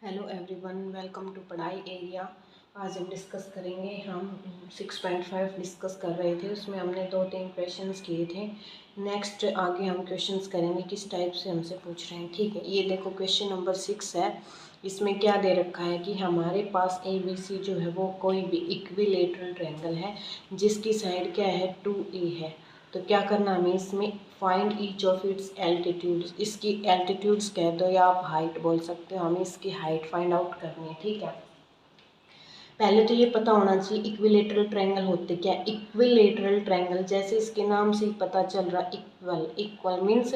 Hello everyone, welcome to पढ़ाई area. आज हम डिस्कस करेंगे। हम 6.5 डिस्कस कर रहे थे, उसमें हमने 2-3 क्वेश्चंस किए थे। नेक्स्ट आगे हम क्वेश्चंस करेंगे किस टाइप से हमसे पूछ रहे हैं। ठीक है, ये देखो क्वेश्चन नंबर 6 है। इसमें क्या दे रखा है कि हमारे पास ABC जो है वो कोई भी इक्विलेटरल ट्रायंगल है जिसकी साइड क्या है 2A है। तो क्या करना हमें इसमें find each of its altitudes. इसकी एल्टीट्यूड्स कह दो या आप हाइट बोल सकते हो, हमें इसकी हाइट फाइंड आउट करनी है। ठीक है, पहले तो ये पता होना चाहिए इक्विलेटरल ट्रायंगल होते क्या। इक्विलेटरल ट्रायंगल जैसे इसके नाम से ही पता चल रहा, इक्वल इक्वल मीन्स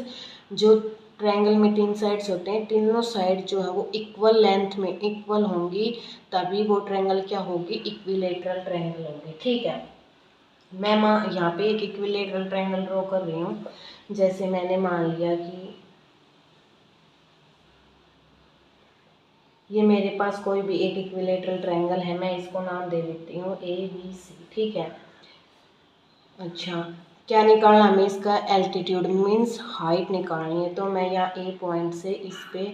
जो ट्रायंगल में 3 साइड्स होते हैं, तीनों साइड जो है वो इक्वल लेंथ में इक्वल होंगी, तभी वो ट्रायंगल क्या होगी, इक्विलेटरल ट्रायंगल होगी। ठीक है, मैं यहाँ पे एक इक्विलेटरल ट्रायंगल ड्रॉ कर रही हूँ। जैसे मैंने मान लिया कि ये मेरे पास कोई भी एक इक्विलेटरल ट्रायंगल है, मैं इसको नाम दे देती हूँ ABC। ठीक है, अच्छा क्या निकालना हमें, इसका एल्टीट्यूड मीन्स हाइट निकालनी है। तो मैं यहाँ A पॉइंट से इस पे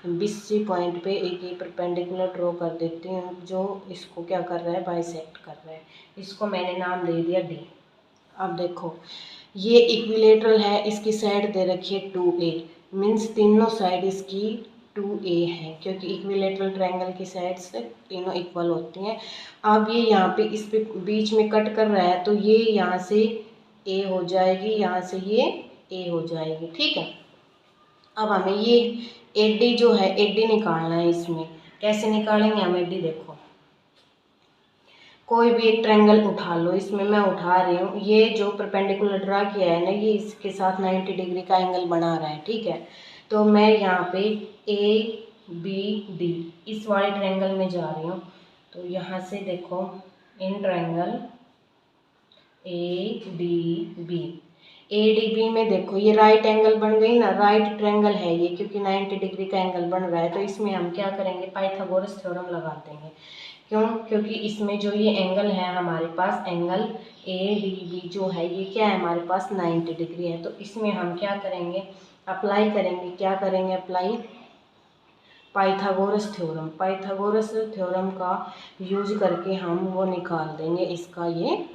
BC पॉइंट पे एक परपेंडिकुलर ड्रॉ कर देती हूँ जो इसको क्या कर रहा है, बाइसेक्ट कर रहा है। इसको मैंने नाम दे दिया D। अब देखो ये इक्विलेटरल है, इसकी साइड दे रखी है 2A, मीन्स तीनों साइड इसकी 2A है, क्योंकि इक्विलेटरल ट्रायंगल की साइड से तीनों इक्वल होती हैं। अब ये यहाँ पे इस पे बीच में कट कर रहा है, तो ये यहाँ से A हो जाएगी, यहाँ से ये A हो जाएगी। ठीक है, अब हमें ये AD जो है AD निकालना है। इसमें कैसे निकालेंगे हम AD, देखो कोई भी एक ट्रायंगल उठा लो, इसमें मैं उठा रही हूँ, ये जो परपेंडिकुलर ड्रा किया है ना, ये इसके साथ 90 डिग्री का एंगल बना रहा है। ठीक है, तो मैं यहाँ पे ABD इस वाले ट्रायंगल में जा रही हूँ। तो यहाँ से देखो इन ट्रायंगल ADB, ADB में देखो ये राइट एंगल बन गई ना, राइट ट्रायंगल है ये, क्योंकि 90 डिग्री का एंगल बन रहा है। तो इसमें हम क्या करेंगे, पाइथागोरस थ्योरम लगा देंगे। क्यों, क्योंकि इसमें जो ये एंगल है हमारे पास, एंगल ADB जो है ये क्या है हमारे पास 90 डिग्री है। तो इसमें हम क्या करेंगे, अप्लाई करेंगे, क्या करेंगे apply, Pythagoras theorem. Pythagoras theorem का यूज करके हम वो निकाल देंगे इसका ये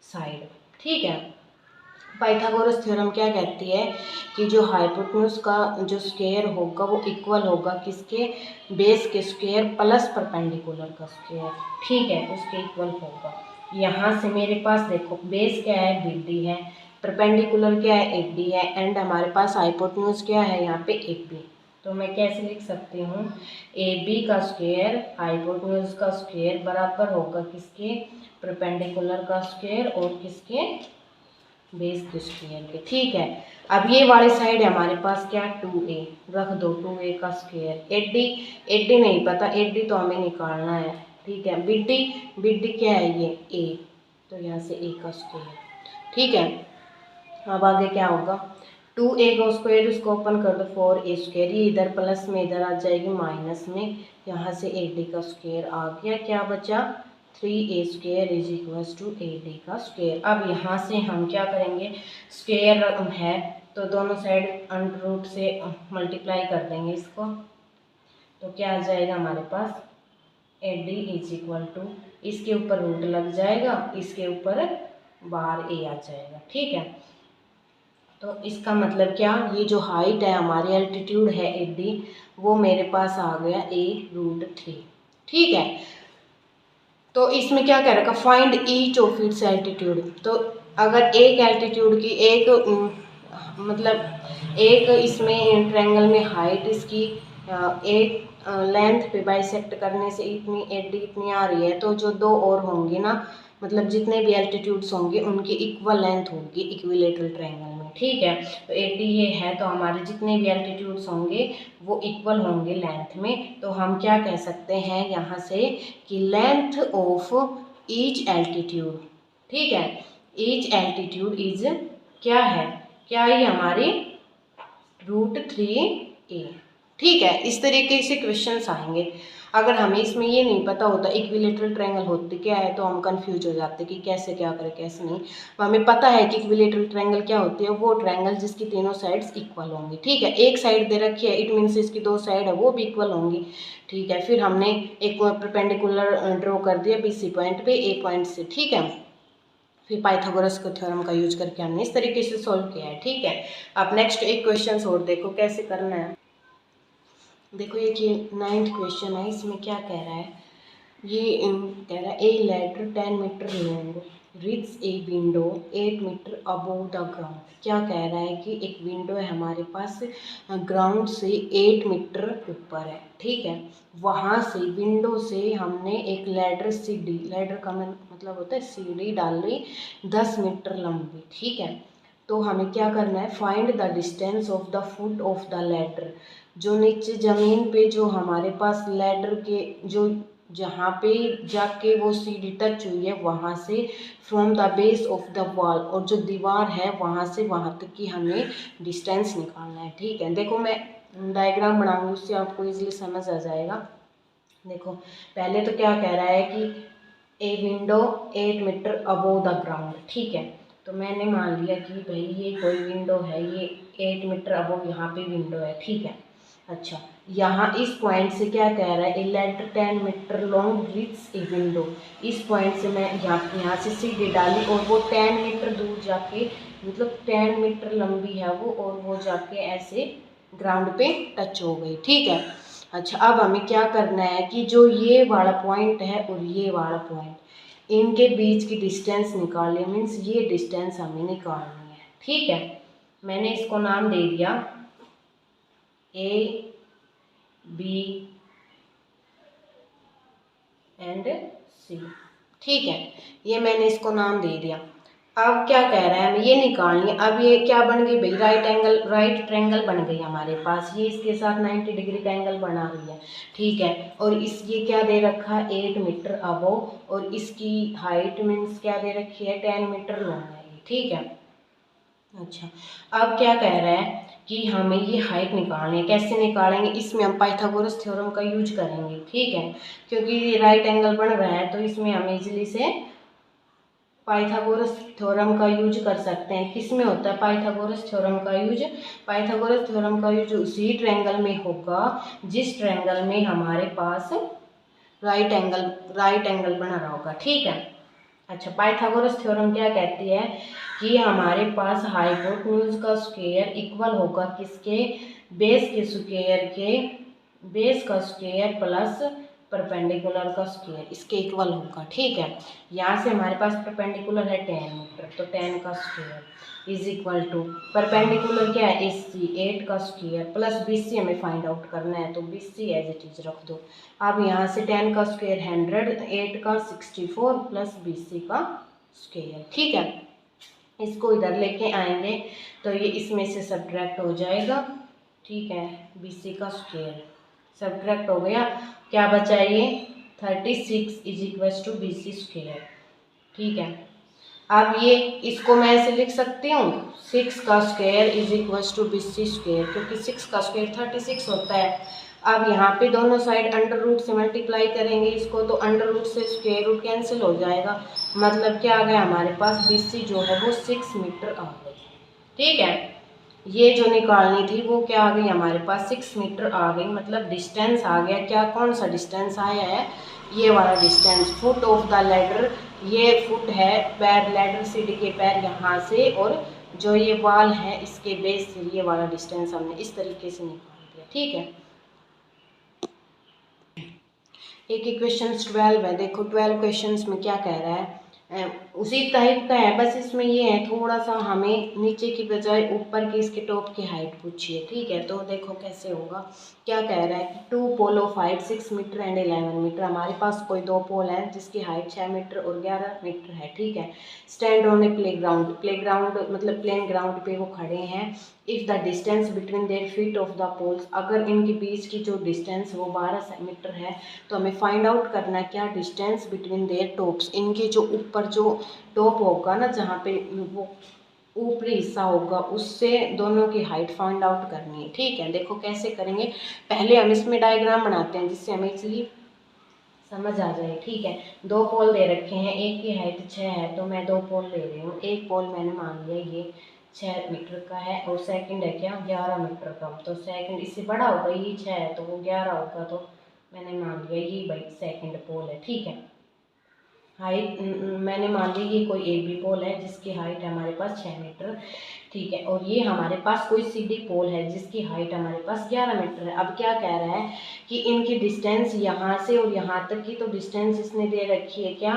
साइड। ठीक है, पाइथागोरस थ्योरम क्या कहती है कि जो हाइपोटेन्यूज का जो स्क्वायर होगा वो इक्वल होगा किसके, बेस के स्क्वायर प्लस परपेंडिकुलर का स्क्वायर। ठीक है, उसके इक्वल होगा। यहाँ से मेरे पास देखो बेस क्या है BD है, परपेंडिकुलर क्या है AD है, एंड हमारे पास हाइपोटेन्यूज क्या है यहाँ पे AB। तो मैं कैसे लिख सकती हूँ, AB का स्क्वायर हाइपोटेन्यूज का स्क्वायर बराबर होगा किसके, परपेंडिकुलर का स्क्वायर और किसके, बेस के स्क्वायर के। ठीक है, अब ये वाली साइड है हमारे पास क्या 2A, रख दो 2A का स्क्वायर। AD नहीं पता, AD तो हमें निकालना है। ठीक है, BD क्या है ये A, तो यहाँ से A का स्क्वायर। ठीक है, अब आगे क्या होगा, 2A का स्क्वायर उसको ओपन कर दो 4A स्क्वायर, ये इधर प्लस में इधर आ जाएगी माइनस में, यहाँ से AD का स्क्वायर आ गया, क्या बचा 3A square is equals to AD का स्क्वायर। अब यहाँ से हम क्या करेंगे, स्क्वायर है तो दोनों साइड अंडर रूट से मल्टीप्लाई कर देंगे इसको। तो क्या आ जाएगा हमारे पास, AD इज इक्वल टू, इसके ऊपर रूट लग जाएगा, इसके ऊपर बाहर A आ जाएगा। ठीक है, तो इसका मतलब क्या, ये जो हाइट है हमारी एल्टीट्यूड है AD, वो मेरे पास आ गया A√3। ठीक है, तो इसमें क्या कह रखा, find each of its altitude. तो अगर एक एल्टीट्यूड की एक मतलब एक इसमें ट्रायंगल में हाइट इसकी एक लेंथ पे बाइसेक्ट करने से इतनी AD इतनी आ रही है, तो जो दो और होंगी ना, मतलब जितने भी एल्टीट्यूड्स होंगे उनकी इक्वल लेंथ होगी इक्विलेटरल ट्रायंगल में। ठीक है, तो AD ये है, तो हमारे जितने भी एल्टीट्यूड्स होंगे वो इक्वल होंगे लेंथ में। तो हम क्या कह सकते हैं यहाँ से कि लेंथ ऑफ ईच एल्टीट्यूड, ठीक है, ईच एल्टीट्यूड इज क्या है, क्या है हमारी √3A। ठीक है, इस तरीके से क्वेश्चंस आएंगे। अगर हमें इसमें ये नहीं पता होता इक्विलेटरल ट्रायंगल होते क्या है तो हम कंफ्यूज हो जाते कि कैसे क्या करें कैसे नहीं। हमें पता है कि इक्विलेटरल ट्रायंगल क्या होती है, वो ट्रायंगल जिसकी तीनों साइड्स इक्वल होंगी। ठीक है, एक साइड दे रखी है, इट मीन्स इसकी दो साइड है वो भी इक्वल होंगी। ठीक है, फिर हमने एक परपेंडिकुलर ड्रॉ कर दिया BC पॉइंट पे A पॉइंट से। ठीक है, फिर पाइथागोरस के थ्योरम का यूज करके हमने इस तरीके से सॉल्व किया है। ठीक है, अब नेक्स्ट एक क्वेश्चन और देखो कैसे करना है। देखो ये 9th क्वेश्चन है, इसमें क्या कह रहा है, ये कह रहा है a ladder 10 metre long reach a window 8 metre above the ground. क्या कह रहा है कि एक विंडो है हमारे पास, ग्राउंड से 8 मीटर ऊपर है। ठीक है, वहाँ से विंडो से हमने एक लैडर सीढ़ी, लैडर का मतलब होता है सीढ़ी डाल ली 10 मीटर लंबी। ठीक है, तो हमें क्या करना है, find the distance of the foot of the ladder. जो नीचे ज़मीन पे जो हमारे पास लैडर के जो जहाँ पे जाके वो सीढ़ी टच हुई है वहाँ से from the base of the wall, और जो दीवार है वहाँ से वहाँ तक की हमें डिस्टेंस निकालना है। ठीक है, देखो मैं डायग्राम बनाऊंगी उससे आपको इजीली समझ आ जाएगा। देखो पहले तो क्या कह रहा है कि a window 8 metre above the ground. ठीक है, तो मैंने मान लिया कि भाई ये कोई विंडो है, ये 8 मीटर अबोव यहाँ पे विंडो है। ठीक है, अच्छा यहाँ इस पॉइंट से क्या कह रहा है, a letter 10 metre long reach a window. इस पॉइंट से मैं यहाँ से सीढ़ी डाली और वो 10 मीटर दूर जाके, मतलब 10 मीटर लंबी है वो, और वो जाके ऐसे ग्राउंड पे टच हो गई। ठीक है, अच्छा अब हमें क्या करना है कि जो ये वाला पॉइंट है और ये वाला पॉइंट, इनके बीच की डिस्टेंस निकालिए, मीन्स ये डिस्टेंस हमें निकालनी है। ठीक है, मैंने इसको नाम दे दिया A B एंड C। ठीक है, ये मैंने इसको नाम दे दिया। अब क्या कह रहा है, हमें ये निकालनी है। अब ये क्या बन गई भाई, राइट ट्रायंगल बन गई हमारे पास, ये इसके साथ 90 डिग्री का एंगल बना रही है। ठीक है, और इस ये क्या दे रखा है 8 मीटर अबोव, और इसकी हाइट मीन्स क्या दे रखी है 10 मीटर लॉन्ग है। ठीक है, अच्छा अब क्या कह रहा है कि हमें ये हाइट निकालनी है। कैसे निकालेंगे, इसमें हम पाइथागोरस थ्योरम का यूज करेंगे। ठीक है, क्योंकि ये राइट एंगल बन रहा है तो इसमें हम इजीली से पाइथागोरस थ्योरम का यूज कर सकते हैं। किस में होता है पाइथागोरस थ्योरम का यूज, पाइथागोरस थ्योरम का यूज उसी ट्रायंगल में होगा जिस ट्रायंगल में हमारे पास राइट एंगल बना रहा होगा। ठीक है, अच्छा पाइथागोरस थ्योरम क्या कहती है कि हमारे पास हाइपोटेन्यूज का स्क्वायर इक्वल होगा किसके, बेस का स्क्वायर प्लस परपेंडिकुलर का स्क्वायर, इसके इक्वल होगा। ठीक है, यहाँ से हमारे पास परपेंडिकुलर है 10 मीटर, तो 10 का square is equal to perpendicular क्या है AC 8 का स्क्वायर प्लस BC हमें फाइंड आउट करना है, तो BC एज इट इज रख दो। अब यहाँ से 10 का स्क्वायर 100, 8 का 64 प्लस BC का स्क्वायर। ठीक है, इसको इधर लेके आएंगे तो ये इसमें से सब्ट्रैक्ट हो जाएगा। ठीक है, BC का स्क्वायर सब्ट्रैक्ट हो गया, क्या बचा ये 36 is equal to BC square. ठीक है, अब ये इसको मैं ऐसे लिख सकती हूँ 6 का square is equal to BC square, क्योंकि 6 का स्क्वायर 36 होता है। अब यहाँ पे दोनों साइड अंडर रूट से मल्टीप्लाई करेंगे इसको, तो अंडर रूट से स्क्वायर रूट कैंसिल हो जाएगा, मतलब क्या आ गया हमारे पास BC जो है वो 6 मीटर आ गई। ठीक है, ये जो निकालनी थी वो क्या आ गई हमारे पास 6 मीटर आ गई, मतलब डिस्टेंस आ गया। क्या कौन सा डिस्टेंस आया है, ये वाला distance, foot of the ladder, ये फुट है पैर, लैडर सीढ़ी के पैर यहाँ से, और जो ये वॉल है इसके बेस से, ये वाला डिस्टेंस हमने इस तरीके से निकाल दिया। ठीक है, एक क्वेश्चन 12 है, देखो 12 क्वेश्चन में क्या कह रहा है, उसी टाइप का है, बस इसमें ये है थोड़ा सा हमें नीचे की बजाय ऊपर की इसके टॉप की हाइट पूछिए। ठीक है, तो देखो कैसे होगा, क्या कह रहा है कि 2 pole of height 6 metre and 11 metre. हमारे पास कोई दो पोल हैं जिसकी हाइट 6 मीटर और 11 मीटर है। ठीक है, स्टैंड ऑन ए प्लेग्राउंड मतलब प्लेन ग्राउंड पे वो खड़े हैं। If the distance between their feet of the poles, अगर इनके बीच की जो डिस्टेंस वो 12 मीटर है, तो हमें फाइंड आउट करना है क्या डिस्टेंस बिटवीन देयर टॉप्स, इनके जो ऊपर जो टॉप होगा ना जहाँ पे वो ऊपरी हिस्सा होगा उससे दोनों की हाइट फाइंड आउट करनी है। ठीक है, देखो कैसे करेंगे। पहले हम इसमें डायग्राम बनाते हैं जिससे हमें इजीली समझ आ जाए। ठीक है, दो पोल दे रखे हैं, एक की हाइट 6 है तो मैं 2 पोल ले रही हूँ। एक पोल मैंने मान लिया ये 6 मीटर का है और सेकंड है क्या 11 मीटर का। तो सेकंड इससे बड़ा होगा, ये 6 है तो वो 11 होगा, तो मैंने मान लिया ये भाई सेकंड पोल है। ठीक है, हाइट मैंने मान ली ये कोई एक भी पोल है जिसकी हाइट है हमारे पास 6 मीटर। ठीक है, और ये हमारे पास कोई सीधी पोल है जिसकी हाइट हमारे पास 11 मीटर है। अब क्या कह रहा है कि इनकी डिस्टेंस यहाँ से और यहाँ तक की तो डिस्टेंस इसने दे रखी है, क्या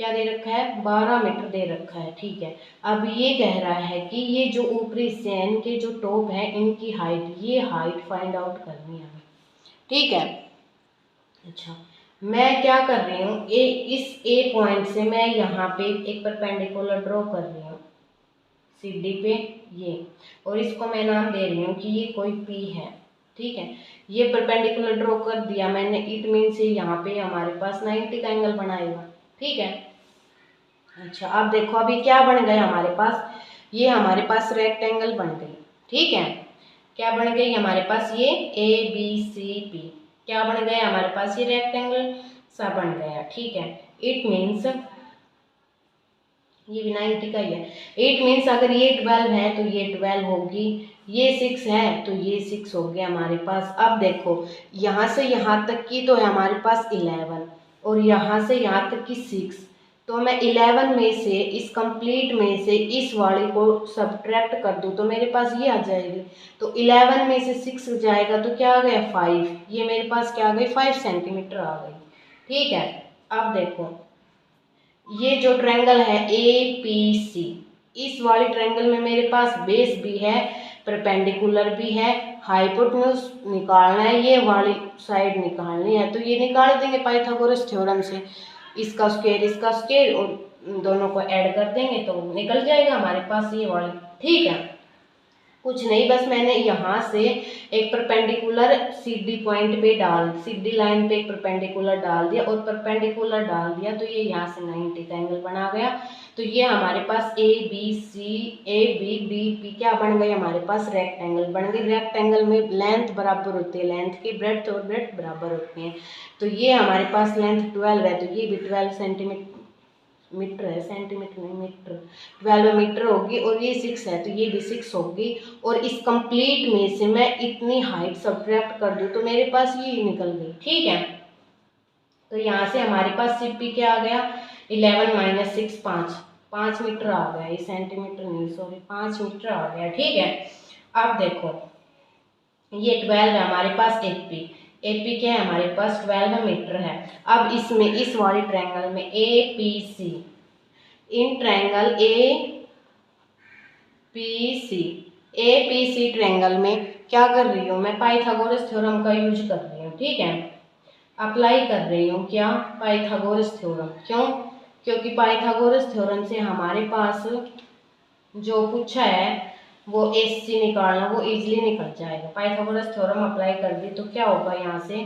क्या दे रखा है 12 मीटर दे रखा है। ठीक है, अब ये कह रहा है कि ये जो ऊपरी हिस्से हैं इनके जो टॉप है इनकी हाइट, ये हाइट फाइंड आउट करनी है हमें। ठीक है, अच्छा मैं क्या कर रही हूँ, इस ए पॉइंट से मैं यहाँ पे एक परपेंडिकुलर ड्रॉ कर रही हूँ सीधी पे ये, और इसको मैं नाम दे रही हूँ कि ये कोई पी है। ठीक है, ये परपेंडिकुलर ड्रॉ कर दिया मैंने, इट मीन से यहाँ पे हमारे पास 90 का एंगल बनाएगा। ठीक है, अच्छा अब देखो अभी क्या बन गया हमारे पास, ये हमारे पास रेक्टेंगल बन गई। ठीक है, क्या बन गई हमारे पास ये ABCP, क्या बन गया हमारे पास ये रेक्टेंगल सा बन गया। ठीक है, इट मीन्स ये भी 90 का ही है। इट मीन्स अगर ये 12 है तो ये 12 होगी, ये 6 है तो ये 6 हो गया हमारे पास। अब देखो यहाँ से यहाँ तक की तो है हमारे पास 11 और यहाँ से यहाँ तक की 6, तो मैं 11 में से इस कंप्लीट में से इस वाले को सब्ट्रैक्ट कर दूँ तो मेरे पास ये आ जाएगी। तो 11 में से 6 जाएगा तो क्या आ गया 5, ये मेरे पास क्या आ गई 5 सेंटीमीटर आ गई। ठीक है, अब देखो ये जो ट्रायंगल है APC, इस वाले ट्रायंगल में मेरे पास बेस भी है, परपेंडिकुलर भी है, हाइपोटेन्यूज निकालना है, ये वाली साइड निकालनी है। तो ये निकाल देंगे पाइथागोरस थ्योरम से, इसका स्क्वायर और दोनों को ऐड कर देंगे तो निकल जाएगा हमारे पास ये वाली। ठीक है, कुछ नहीं, बस मैंने यहाँ से एक परपेंडिकुलर सीधी पॉइंट पे सीधी लाइन पे एक परपेंडिकुलर डाल दिया और परपेंडिकुलर डाल दिया तो ये यहाँ से 90 का एंगल बना गया। तो ये हमारे पास ABCABDP क्या बन गए हमारे पास रेक्टेंगल बन गए। रेक्टेंगल में लेंथ बराबर होती है लेंथ की, ब्रेड्थ और ब्रेड्थ बराबर होती है। तो ये हमारे पास लेंथ 12 है तो ये भी 12 सेंटीमीटर मीटर है, सेंटीमीटर नहीं मीटर, 12 मीटर होगी और ये 6 है तो ये भी 6 होगी। और इस कंप्लीट में से मैं इतनी हाइट सब्ट्रैक्ट कर दूँ तो मेरे पास ये निकल गई। ठीक है, तो यहाँ से हमारे पास CP क्या आ गया 11 माइनस 6 5 मीटर आ गया, ये सेंटीमीटर नहीं सॉरी 5 मीटर आ गया। ठीक है, अब देखो ये 12 है हमारे पास AP क्या है हमारे पास 12 मीटर है। अब इसमें इस वाली ट्रायंगल में APC, in triangle APC triangle में क्या कर रही हूँ मैं पाइथागोरस थ्योरम का यूज कर रही हूँ। ठीक है, अप्लाई कर रही हूँ क्या पाइथागोरस थ्योरम, क्यों क्योंकि पाइथागोरस थ्योरम से हमारे पास जो पूछा है वो SC निकालना वो इजीली निकल जाएगा। पाइथागोरस थ्योरम अप्लाई कर दी तो क्या होगा यहाँ से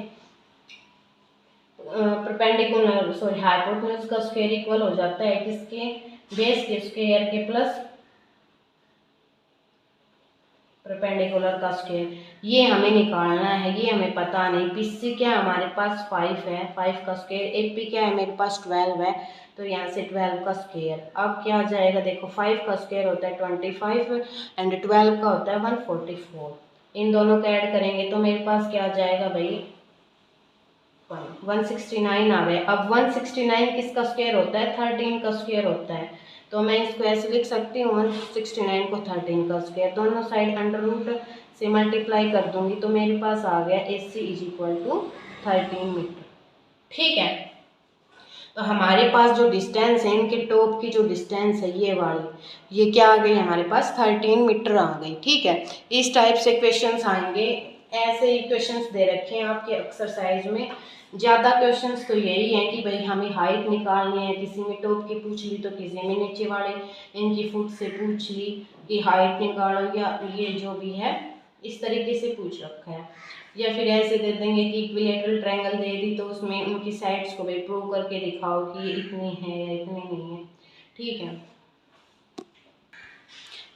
परपेंडिकुलर सॉरी हाइपोटेन्यूज का स्क्वायर इक्वल हो जाता है किसके बेस के स्क्वायर के प्लस परपेंडिकुलर का स्क्वायर। ये हमें निकालना है, ये हमें पता नहीं। PC क्या हमारे पास 5 है, 5 का स्क्वायर। AP क्या है मेरे पास 12 है तो यहाँ से 12 का स्क्वायर। अब क्या आ जाएगा देखो 5 का स्क्वायर होता है 25 एंड 12 का होता है 144। इन दोनों का ऐड करेंगे तो मेरे पास क्या आ जाएगा भाई 169 आ गए। अब 169 किसका स्क्वायर होता है 13 का स्क्वायर होता है, तो मैं इसको ऐसे लिख सकती हूँ 169 को 13 का स्क्वायर, दोनों साइड अंडर रूट से मल्टीप्लाई कर दूंगी तो मेरे पास आ गया AC is equal to 13 metre. ठीक है, तो हमारे पास जो डिस्टेंस है इनके टॉप की जो डिस्टेंस है ये वाली, ये क्या आ गई हमारे पास 13 मीटर आ गई। ठीक है, इस टाइप से क्वेश्चंस आएंगे, ऐसे ही क्वेश्चंस दे रखे हैं आपके एक्सरसाइज में। ज़्यादा क्वेश्चंस तो यही है कि भाई हमें हाइट निकालनी है, किसी में टॉप की पूछ ली तो किसी में नीचे वाले इनकी फुट से पूछ ली कि हाइट निकालो, या ये जो भी है इस तरीके से पूछ रखा है। या फिर ऐसे दे देंगे कि इक्विलेटरल ट्रायंगल दे दी तो उसमें उनकी साइड्स को भी प्रूव करके दिखाओ कि ये इतनी है या इतनी नहीं है। ठीक है,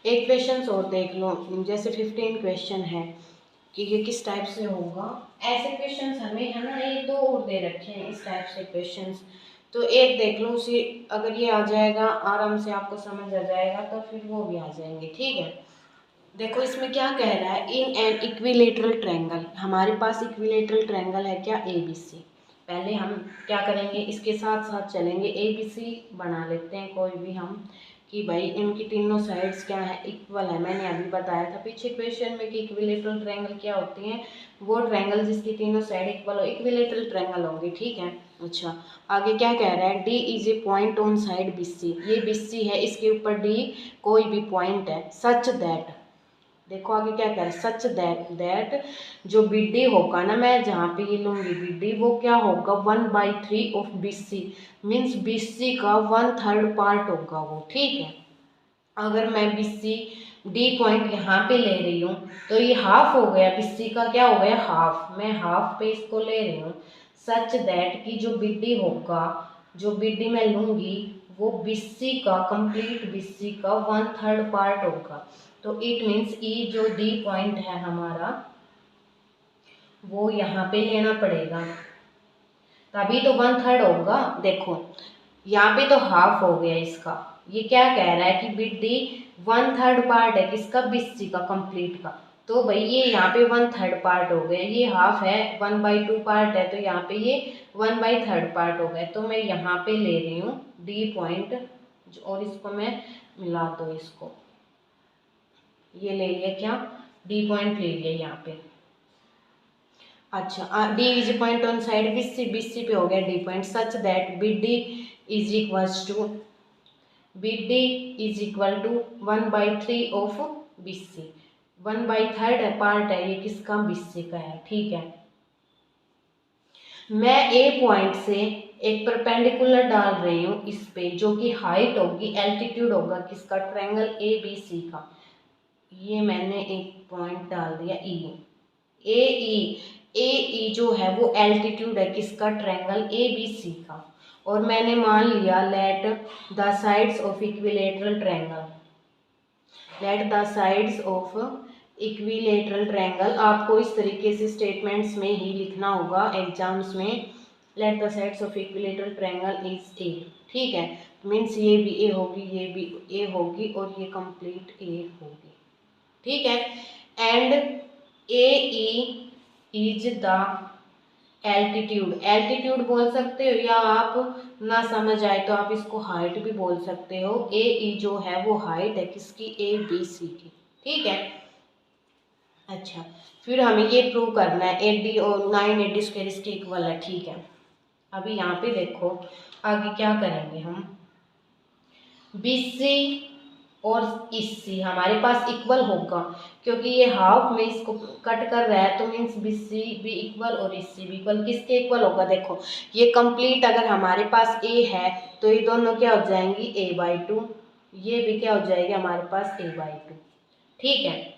एक क्वेश्चन और देख लो, जैसे 15 क्वेश्चन है कि ये किस टाइप से होगा। ऐसे क्वेश्चंस हमें है ना एक दो और दे रखे हैं इस टाइप से क्वेश्चंस, तो एक देख लो उसी, अगर ये आ जाएगा आराम से आपको समझ आ जाएगा तो फिर वो भी आ जाएंगे। ठीक है, देखो इसमें क्या कह रहा है, इन एन इक्विलेटरल ट्रायंगल, हमारे पास इक्विलेटरल ट्रायंगल है क्या, ए बी सी। पहले हम क्या करेंगे, इसके साथ साथ चलेंगे, ए बी सी बना लेते हैं कोई भी हम, कि भाई इनकी तीनों साइड्स क्या है, इक्वल है। मैंने अभी बताया था पीछे क्वेश्चन में कि इक्विलेटरल ट्रायंगल क्या होती हैं, वो ट्रायंगल जिसकी तीनों साइड इक्वल हो, इक्विलेटरल ट्रायंगल होंगे। ठीक है, अच्छा आगे क्या कह रहा है, D is a point on side B C, ये बी सी है, इसके ऊपर डी कोई भी पॉइंट है, सच दैट, देखो आगे क्या कह रहा है, सच दैट जो बी डी होगा ना, मैं जहाँ पे ये लूँगी बी डी, वो क्या होगा 1/3 of B C, means B C का 1/3 पार्ट होगा वो। ठीक है, अगर मैं बी सी डी पॉइंट यहाँ पे ले रही हूँ तो ये हाफ हो गया, बी सी का क्या हो गया हाफ, मैं हाफ पे इसको ले रही हूँ। सच दैट की जो बी डी होगा, जो बी डी मैं लूँगी वो बी सी का, कंप्लीट बी सी का 1/3 पार्ट होगा। तो इट मीन्स ई जो डी पॉइंट है हमारा वो यहाँ पे लेना पड़ेगा, तभी तो 1/3 होगा। देखो यहाँ पे तो हाफ हो गया इसका, ये क्या कह रहा है कि बी डी 1/3 पार्ट है किसका, बी सी का, कंप्लीट का। तो भाई ये यहाँ पे 1/3 पार्ट हो गया, ये हाफ है 1/2 पार्ट है, तो यहाँ पे ये 1/3 पार्ट हो गया। तो मैं यहाँ पे ले रही हूँ डी पॉइंट, और इसको मैं मिला दो इसको, ये ले लिया क्या, डी पॉइंट ले लिया यहाँ पे। अच्छा D is point on side B C पे हो गया D point, such that B D is equals to, B D is equal to 1/3 of B C, 1/3 part है ये किसका, बी सी का है। ठीक है, मैं ए पॉइंट से एक परपेंडिकुलर डाल रही हूँ इस पे, जो कि हाइट होगी, एल्टीट्यूड होगा किसका, ट्रायंगल ए बी सी का। ये मैंने एक पॉइंट डाल दिया ई, ए ई जो है वो एल्टीट्यूड है किसका, ट्रायंगल ए बी सी का। और मैंने मान लिया let the sides of equilateral triangle, let the sides of equilateral triangle, आपको इस तरीके से स्टेटमेंट्स में ही लिखना होगा एग्जाम्स में, let the sides of equilateral triangle is a. ठीक है, मीन्स ये भी ए होगी, ये भी ए होगी, और ये कंप्लीट ए होगी। ठीक है, and A E is the altitude, altitude बोल सकते हो, या आप ना समझ आए तो आप इसको हाइट भी बोल सकते हो। ए ई जो है वो हाइट है किसकी, ए बी सी की। ठीक है, अच्छा फिर हमें ये प्रूव करना है 8D और 9AD² इसके इक्वल है। ठीक है, अभी यहाँ पे देखो आगे क्या करेंगे हम, बी सी और इस सी हमारे पास इक्वल होगा, क्योंकि ये हाफ में इसको कट कर रहा है, तो मीन्स बी सी भी इक्वल और इस सी भी इक्वल, किसके इक्वल होगा, देखो ये कंप्लीट अगर हमारे पास ए है तो ये दोनों क्या हो जाएंगी, a/2, ये भी क्या हो जाएगी हमारे पास a/2। ठीक है,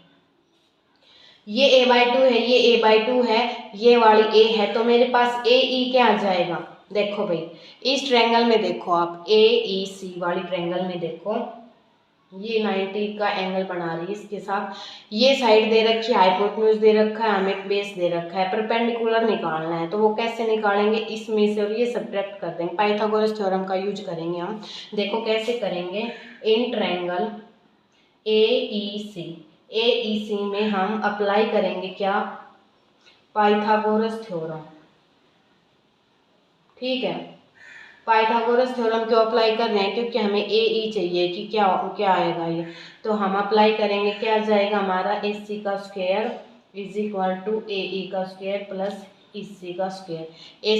ये a/2 है, ये a/2 है, ये वाली a है, तो मेरे पास ए ई क्या आ जाएगा, देखो भाई इस ट्रायंगल में देखो आप, ए ई सी वाली ट्रायंगल में देखो, ये 90 का एंगल बना रही है, इसके साथ ये साइड दे रखी है, हाइपोटेन्यूज दे रखा है, हमें बेस दे रखा है, परपेंडिकुलर निकालना है, तो वो कैसे निकालेंगे, इसमें से और ये सब्ट्रैक्ट कर देंगे, पाइथागोरस थ्योरम का यूज करेंगे हम। देखो कैसे करेंगे, इन ट्रायंगल ए ई सी में हम अप्लाई करेंगे क्या, पाइथागोरस थ्योरम। ठीक है, पाइथागोरस थ्योरम क्यों अप्लाई कर रहे हैं, क्योंकि हमें ए ई चाहिए कि क्या क्या आएगा ये, तो हम अप्लाई करेंगे, क्या आ जाएगा हमारा, ए सी का स्क्वायर इज इक्वल टू ए ई का स्क्वायर प्लस ई सी का स्क्वायर। ए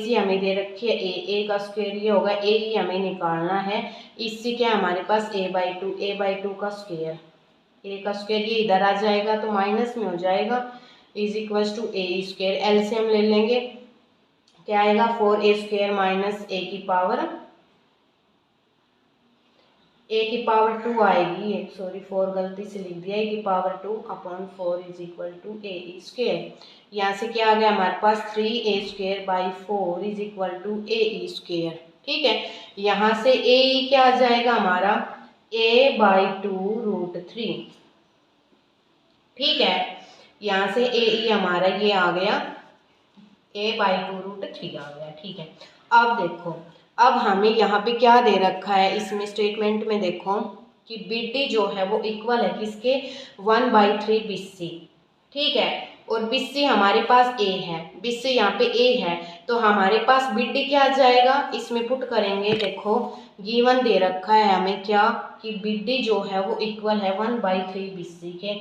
सी हमें दे रखी है, ए का स्क्वायर ये होगा, ए ई हमें निकालना है, ई सी क्या हमारे पास a/2 का स्क्वायर, ए का स्क्वायर ये इधर आ जाएगा तो माइनस में हो जाएगा, is equal to a square, LCM ले लेंगे, क्या आएगा 4a² माइनस a⁴ आएगी, सॉरी 4 गलती से लिख दिया, a⁴/4 is equal to a²। यहाँ से क्या आ गया हमारे पास 3a² is equal to a²। ठीक है, यहाँ से a क्या आ जाएगा हमारा, a/2√3। ठीक है, यहाँ से ए हमारा ये आ गया a/2√3 आ गया। ठीक है, अब देखो, अब हमें यहाँ पे क्या दे रखा है इसमें स्टेटमेंट में, देखो कि BD जो है वो इक्वल है किसके, 1/3 BC। ठीक है, और BC हमारे पास A है, BC यहाँ पे A है, तो हमारे पास BD क्या आ जाएगा, इसमें पुट करेंगे। देखो गिवन दे रखा है हमें क्या, कि BD जो है वो इक्वल है 1/3 BC के।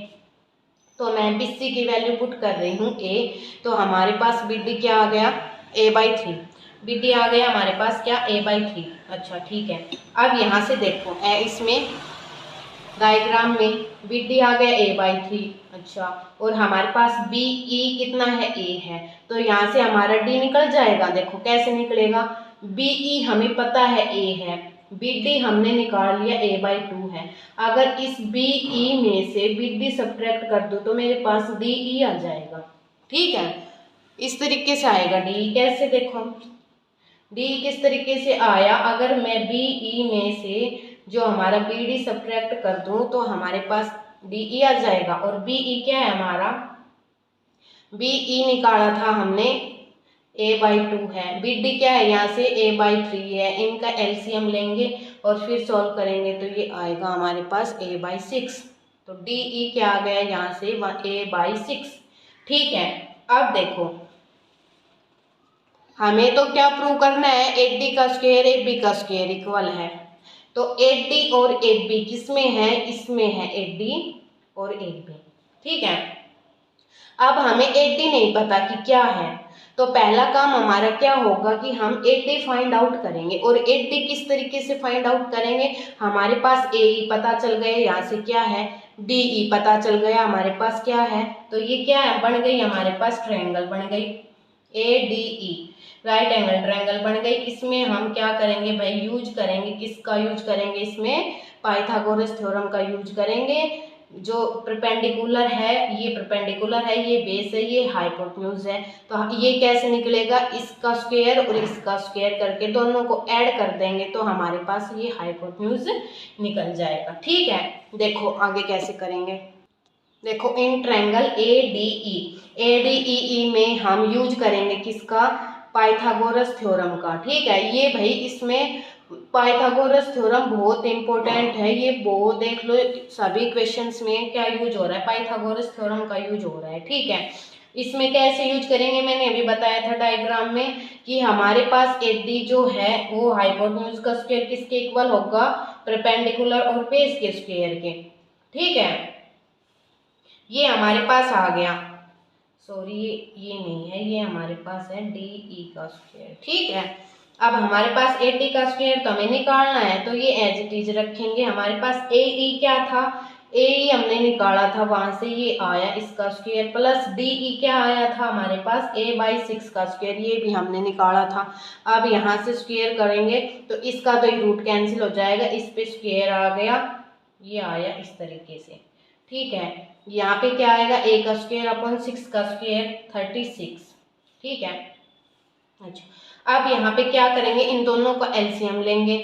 तो मैं BC की वैल्यू पुट कर रही हूँ A, तो हमारे पास BD क्या आ गया, a/3। BD आ गया हमारे पास क्या, a/3। अच्छा ठीक है, अब यहाँ से देखो इसमें डायग्राम में BD आ गया a/3। अच्छा, और हमारे पास BE कितना है, A है, तो यहाँ से हमारा D निकल जाएगा। देखो कैसे निकलेगा, BE हमें पता है A है, BD हमने निकाल लिया a/2 है। अगर इस BE में से BD सब्ट्रैक्ट कर दो तो मेरे पास DE आ जाएगा। ठीक है, इस तरीके से आएगा DE। कैसे, देखो DE किस तरीके से आया, अगर मैं BE में से जो हमारा BD सब्ट्रैक्ट कर दूं तो हमारे पास DE आ जाएगा। और BE क्या है हमारा, BE निकाला था हमने a/2 है, BD क्या है यहाँ से a/3 है, इनका LCM लेंगे और फिर सॉल्व करेंगे तो ये आएगा हमारे पास a/6। तो DE क्या आ गया यहाँ से a/6। ठीक है, अब देखो हमें तो क्या प्रूव करना है, 8D का स्क्वायर 8B का स्क्वायर इक्वल है। तो 8D और 8B किसमें है, इसमें है 8D और 8B। ठीक है, अब हमें 8D नहीं पता कि क्या है, तो पहला काम हमारा क्या होगा कि हम 8D फाइंड आउट करेंगे। और 8D किस तरीके से फाइंड आउट करेंगे, हमारे पास AE पता चल गए, यहाँ से क्या है DE पता चल गया, हमारे पास क्या है, तो ये क्या है, बन गई हमारे पास ट्रायंगल बन गई ADE, राइट एंगल ट्रायंगल बन गई। इसमें हम क्या करेंगे भाई, यूज करेंगे, किसका यूज करेंगे, इसमें पाइथागोरस थ्योरम का यूज करेंगे। जो परपेंडिकुलर है, ये परपेंडिकुलर है, ये बेस है, ये हाइपोटेन्यूज है, तो ये कैसे निकलेगा, इसका स्क्वायर और इसका स्क्वायर करके दोनों को ऐड कर देंगे तो हमारे पास ये हाइपोटेन्यूज निकल जाएगा। ठीक है, देखो आगे कैसे करेंगे। देखो इन ट्रायंगल ADE में हम यूज करेंगे किसका, पाइथागोरस थ्योरम का। ठीक है, ये भाई इसमें पाइथागोरस थ्योरम बहुत इंपॉर्टेंट है, ये बहुत देख लो सभी क्वेश्चंस में क्या यूज हो रहा है, पाइथागोरस थ्योरम का यूज हो रहा है। ठीक है, इसमें कैसे यूज करेंगे, मैंने अभी बताया था डायग्राम में कि हमारे पास AD जो है वो हाइपोटेन्यूज का स्क्वायर किसके इक्वल होगा, परपेंडिकुलर और बेस के स्क्वायर के। ठीक है, ये हमारे पास आ गया, सॉरी ये नहीं है, ये हमारे पास है DE का स्क्वायर। ठीक है, अब हमारे पास 80 का स्क्वायर तो हमें निकालना है, तो ये एज इट इज रखेंगे। हमारे पास AE क्या था, AE हमने निकाला था, वहां से ये आया इसका स्क्वायर, प्लस DE क्या आया था हमारे पास a/6 का स्क्वायर, ये भी हमने निकाला था। अब यहाँ से स्क्वायर करेंगे तो इसका तो रूट कैंसिल हो जाएगा, इस पे स्क्वायर आ गया, ये आया इस तरीके से। ठीक है, यहाँ पे क्या आएगा, a का स्क्वायर अपॉन 6 का स्क्वायर 36। ठीक है, अच्छा अब यहाँ पे क्या करेंगे, इन दोनों का LCM लेंगे।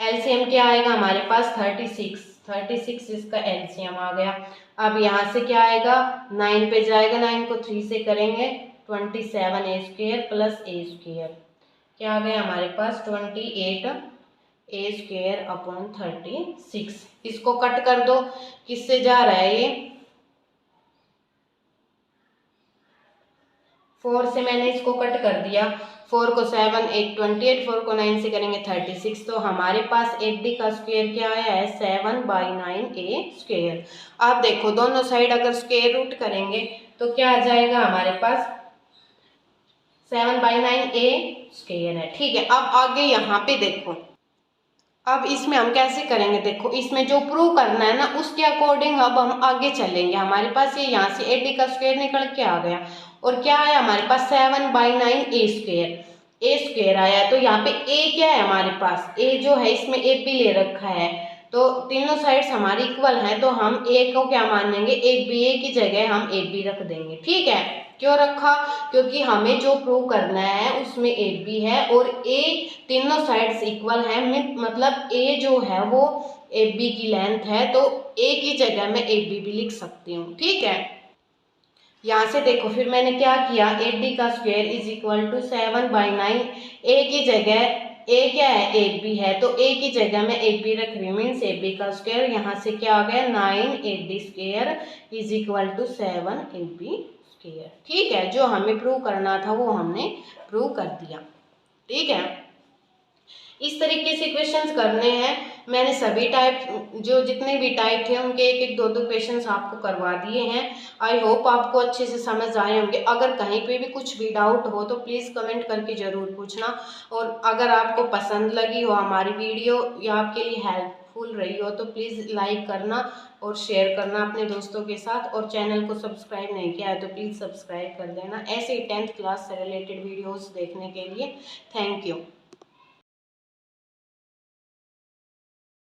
LCM क्या आएगा हमारे पास 36 इसका LCM आ गया। अब यहाँ से क्या आएगा, 9 पे जाएगा, 9 को 3 से करेंगे 27a² प्लस a², क्या आ गया हमारे पास 28a² अपॉन 36। इसको कट कर दो, किससे जा रहा है ये, 4 से मैंने इसको कट कर दिया, 4 को 7 8 28, 4 को 9 से करेंगे 36, तो हमारे पास 8D का स्क्वायर क्या आया है 7/9a²। अब देखो दोनों साइड अगर स्क्वायर रूट करेंगे तो क्या आ जाएगा हमारे पास 7/9a² है। ठीक है, अब आगे यहाँ पे देखो, अब इसमें हम कैसे करेंगे, देखो इसमें जो प्रूव करना है ना उसके अकॉर्डिंग अब हम आगे चलेंगे। हमारे पास ये यहाँ से 80 का स्क्वायर निकल के आ गया, और क्या आया हमारे पास 7/9a² आया, तो यहाँ पे a क्या है हमारे पास, a जो है इसमें AB ले रखा है, तो तीनों साइड्स हमारी इक्वल हैं, तो हम a को क्या मानेंगे, एक बी a की जगह हम AB रख देंगे। ठीक है, क्यों रखा, क्योंकि हमें जो प्रूव करना है उसमें AB है और A तीनों साइड्स इक्वल है, मतलब A जो है वो AB की लेंथ है तो A की जगह मैं AB भी लिख सकती हूँ। ठीक है, यहाँ से देखो फिर मैंने क्या किया, 8D का square is equal to 7/9। A की जगह A क्या है, 8B है, तो A की जगह मैं 8B रख रही हूँ, मीन्स 8B का स्क्वायर यहाँ से क्या आ गया 9 8D² is equal to 7 8B square. ठीक है, जो हमें प्रूव करना था वो हमने प्रूव कर दिया। ठीक है, इस तरीके से क्वेश्चंस करने हैं। मैंने सभी टाइप जो जितने भी टाइप थे उनके एक एक दो दो क्वेश्चंस आपको करवा दिए हैं। आई होप आपको अच्छे से समझ आए होंगे। अगर कहीं पे भी कुछ भी डाउट हो तो प्लीज़ कमेंट करके ज़रूर पूछना, और अगर आपको पसंद लगी हो हमारी वीडियो या आपके लिए हेल्पफुल रही हो तो प्लीज़ लाइक करना और शेयर करना अपने दोस्तों के साथ, और चैनल को सब्सक्राइब नहीं किया है तो प्लीज़ सब्सक्राइब कर देना ऐसे ही 10th क्लास से रिलेटेड वीडियोज़ देखने के लिए। Thank you.